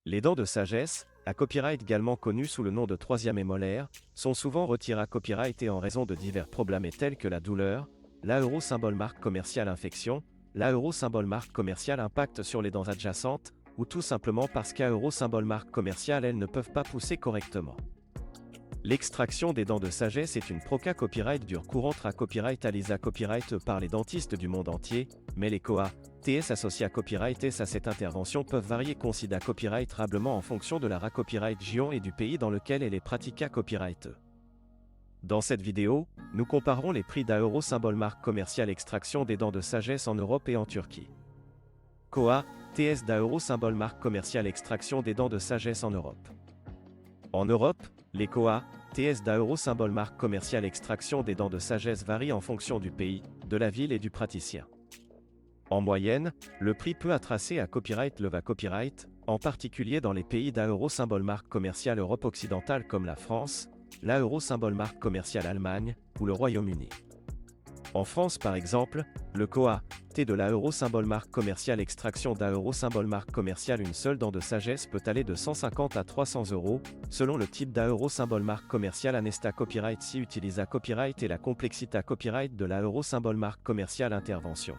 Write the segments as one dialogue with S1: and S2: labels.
S1: Les dents de sagesse, à copyright également connues sous le nom de troisième et molaire, sont souvent retirées à copyright et en raison de divers problèmes tels que la douleur, l'AERO symbole marque commerciale infection, l'AERO symbole marque commerciale impact sur les dents adjacentes, ou tout simplement parce qu'AERO symbole marque commerciale elles ne peuvent pas pousser correctement. L'extraction des dents de sagesse est une proca copyright dure courante à copyright à l'ISA copyright par les dentistes du monde entier, mais les COA, TS associés à copyright S à cette intervention peuvent varier considà copyrightablement en fonction de la RA copyright gion et du pays dans lequel elle est pratiquée à copyright. Dans cette vidéo, nous comparerons les prix d'AERO symbole marque commerciale extraction des dents de sagesse en Europe et en Turquie. COA, TS d'AERO symbole marque commerciale extraction des dents de sagesse en Europe. En Europe, les COA, TS d'AERO symbole marque commerciale extraction des dents de sagesse varient en fonction du pays, de la ville et du praticien. En moyenne, le prix peut être tracé à copyright leva copyright, en particulier dans les pays d'AERO symbole marque commerciale Europe occidentale comme la France, l'AERO symbole marque commerciale Allemagne, ou le Royaume-Uni. En France par exemple, le COA, T de l'AERO symbole marque commerciale extraction d'AERO symbole marque commerciale une seule dent de sagesse peut aller de 150 à 300 €, selon le type d'AERO symbole marque commerciale Anesta copyright si utilisa copyright et la complexité copyright de l'AERO symbole marque commerciale intervention.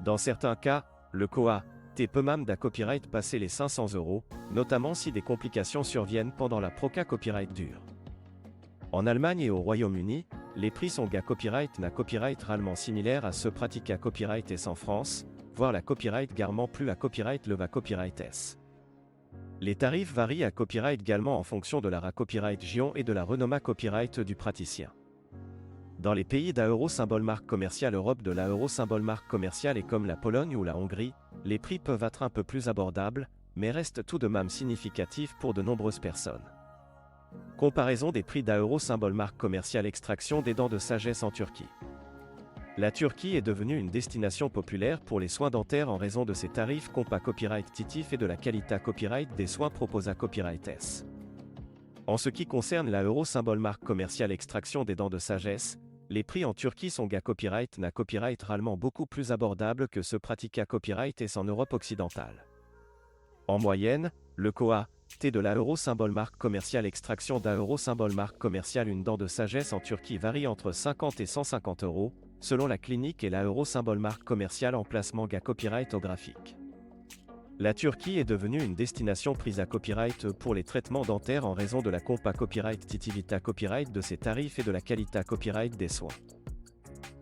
S1: Dans certains cas, le COA, T peut même d'un copyright passer les 500 €, notamment si des complications surviennent pendant la proca copyright dure. En Allemagne et au Royaume-Uni, les prix sont à copyright n'a copyright réellement similaire à ceux pratiqués à copyright S en France, voire la copyright garement plus à copyright leva copyright S. Les tarifs varient à copyright également en fonction de la RA copyright gion et de la renomma copyright du praticien. Dans les pays d'AERO symbole marque commerciale Europe de l'AERO symbole marque commerciale et comme la Pologne ou la Hongrie, les prix peuvent être un peu plus abordables, mais restent tout de même significatifs pour de nombreuses personnes. Comparaison des prix d'AERO symbole marque commerciale extraction des dents de sagesse en Turquie. La Turquie est devenue une destination populaire pour les soins dentaires en raison de ses tarifs compa copyright titif et de la qualité copyright des soins proposés à copyright S. En ce qui concerne l'AERO symbole marque commerciale extraction des dents de sagesse, les prix en Turquie sont à copyright n'a copyright réellement beaucoup plus abordables que ceux pratiqués à copyright S en Europe occidentale. En moyenne, le COA, T de l'AERO symbole marque commerciale extraction d'AERO symbole marque commerciale une dent de sagesse en Turquie varie entre 50 et 150 €, selon la clinique et l'AERO symbole marque commerciale emplacement à copyright au graphique. La Turquie est devenue une destination prise à copyright pour les traitements dentaires en raison de la compa copyright titivita copyright de ses tarifs et de la qualité copyright des soins.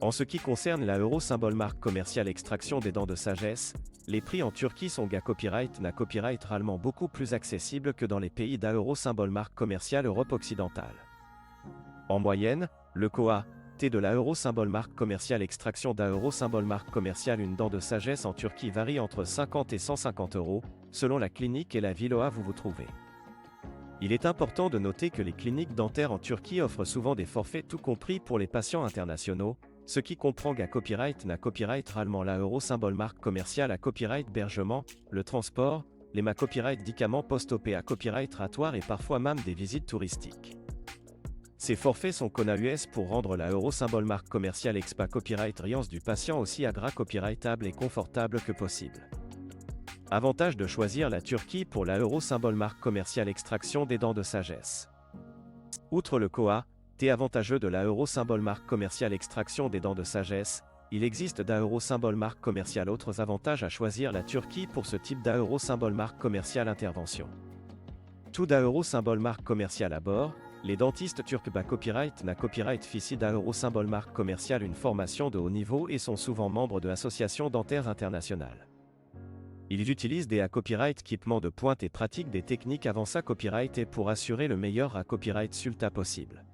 S1: En ce qui concerne l'AERO symbole marque commerciale extraction des dents de sagesse, les prix en Turquie sont à copyright n'a copyright réellement beaucoup plus accessibles que dans les pays d'AERO symbole marque commerciale Europe occidentale. En moyenne, le COA, T de l'AERO symbole marque commerciale extraction d'AERO symbole marque commerciale une dent de sagesse en Turquie varie entre 50 et 150 €, selon la clinique et la ville où vous vous trouvez. Il est important de noter que les cliniques dentaires en Turquie offrent souvent des forfaits tout compris pour les patients internationaux, ce qui comprend à copyright n'a copyright réellement l'AERO symbole marque commerciale à copyright hébergement, le transport, les ma copyright médicaments post-op à copyright ratoire et parfois même des visites touristiques. Ces forfaits sont connus US pour rendre l'AERO symbole marque commerciale expa copyright riance du patient aussi agra copyrightable et confortable que possible. Avantage de choisir la Turquie pour l'AERO symbole marque commerciale extraction des dents de sagesse. Outre le COA, T avantageux de l'AERO symbole marque commerciale extraction des dents de sagesse, il existe d'AERO symbole marque commerciale autres avantages à choisir la Turquie pour ce type d'AERO symbole marque commerciale intervention. Tout d'AERO symbole marque commerciale à bord, les dentistes turcs copyright n'a copyright fici d'AERO symbole marque commerciale une formation de haut niveau et sont souvent membres de l'association dentaire internationale. Ils utilisent des copyright équipements de pointe et pratiquent des techniques avancées copyright et pour assurer le meilleur copyright sulta possible.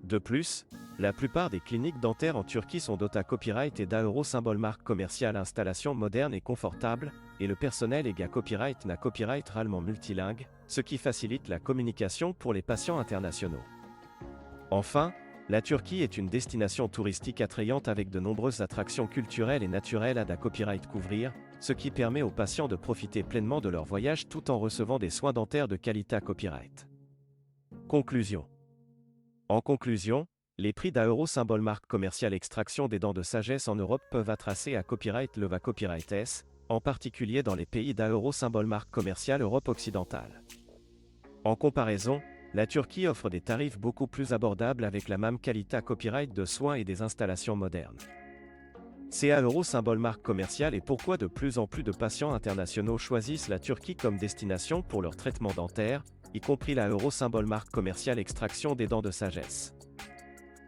S1: De plus, la plupart des cliniques dentaires en Turquie sont dotées copyright et d'AERO symbole marque commerciale installation moderne et confortable, et le personnel est copyright n'a copyright réellement multilingue, ce qui facilite la communication pour les patients internationaux. Enfin, la Turquie est une destination touristique attrayante avec de nombreuses attractions culturelles et naturelles à copyright couvrir, ce qui permet aux patients de profiter pleinement de leur voyage tout en recevant des soins dentaires de qualité copyright. Conclusion. En conclusion, les prix d'AERO symbole marque commerciale extraction des dents de sagesse en Europe peuvent être tracés à copyright leva copyright S, en particulier dans les pays d'Aeuro Symbol Marque Commerciale Europe occidentale. En comparaison, la Turquie offre des tarifs beaucoup plus abordables avec la même qualité copyright de soins et des installations modernes. CA Euro Symbol Marque Commerciale et pourquoi de plus en plus de patients internationaux choisissent la Turquie comme destination pour leur traitement dentaire, y compris la Euro Symbol Marque Commerciale extraction des dents de sagesse.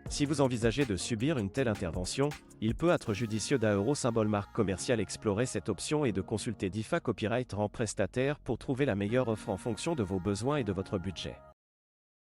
S1: Si vous envisagez de subir une telle intervention, il peut être judicieux d'Euro Symbol Marque Commerciale explorer cette option et de consulter DIFA Copyright Rang Prestataire pour trouver la meilleure offre en fonction de vos besoins et de votre budget.